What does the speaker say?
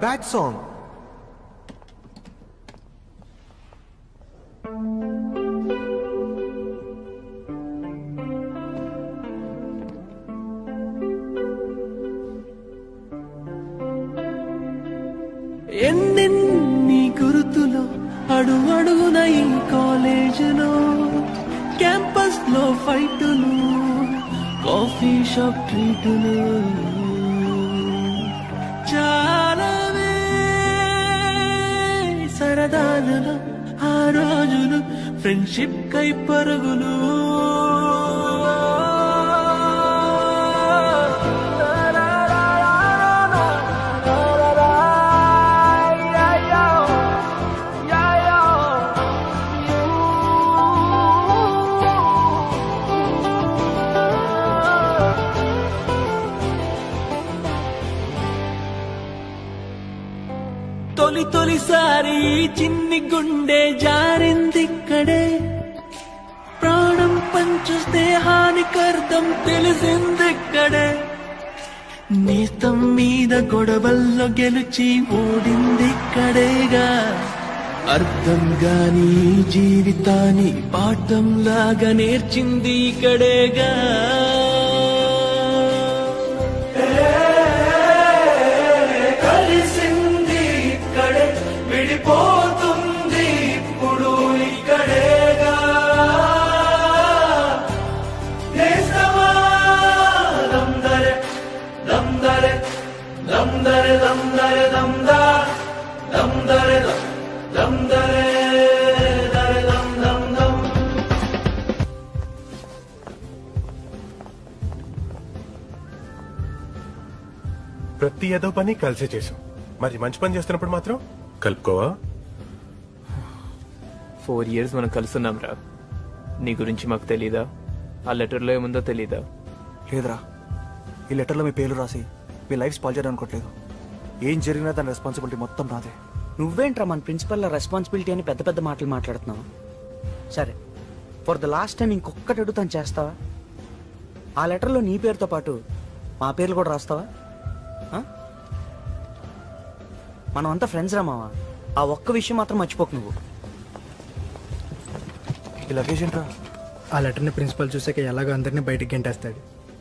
Bad song. ఎన్నెన్ని గుర్తులు అడుగడుగున ఈ కాలేజీలో, క్యాంపస్ లో ఫైటులు, కాఫీ షాప్ ట్రీటులు, చాలావే సరదాలలో ఆ రోజులు, ఫ్రెండ్షిప్ కై పరుగులు. తొలిసారి చిన్ని గుండె జారిందిక్కడే, ప్రాణం పంచు స్నేహానికి అర్థం తెలిసిందిక్కడే, నేస్తం మీద గొడవల్లో గెలిచి ఓడిందిక్కడేగా, అర్థం గాని జీవితాన్ని పాఠంలాగా నేర్చింది ఇక్కడేగా. విడిపోతుంది ఇప్పుడు ఇక్కడేగా, దమ్దరే దమ్దరే దమ్దరే దమ్దరే దమ్దా దమ్దరే దమ్దరే దరే దమ్ దమ్ దమ్. ప్రతి ఏదో పని కలిసే చేసాం, మరి మంచి పని చేస్తున్నప్పుడు మాత్రం కలుపుకోవా? 4 years మనం కలుస్తున్నాం రా. నీ గురించి మాకు తెలీదా? ఆ లెటర్లో ఏముందో తెలీదా? లేదురా, ఈ లెటర్లో మీ పేర్లు రాసి మీ లైఫ్ స్పాయిల్ చేయడం అనుకోవట్లేదు. ఏం జరిగినా దాని రెస్పాన్సిబిలిటీ మొత్తం నాదే. నువ్వేంట్రా మన ప్రిన్సిపల్ రెస్పాన్సిబిలిటీ అని పెద్ద పెద్ద మాటలు మాట్లాడుతున్నావు? సరే, ఫర్ ద లాస్ట్ టైం ఇంకొకటి అడుగుతాను, చేస్తావా? ఆ లెటర్లో నీ పేరుతో పాటు మా పేర్లు కూడా రాస్తావా? మనం అంతా ఫ్రెండ్స్ రా మావా, ఆ ఒక్క విషయం మాత్రం మర్చిపోకు నువ్వు. ఈ లగేజ్ ఏంట్రా? ఆ లెటర్ని ప్రిన్సిపల్ చూసాక ఎలాగో అందరినీ బయటికి గెంటేస్తాడు.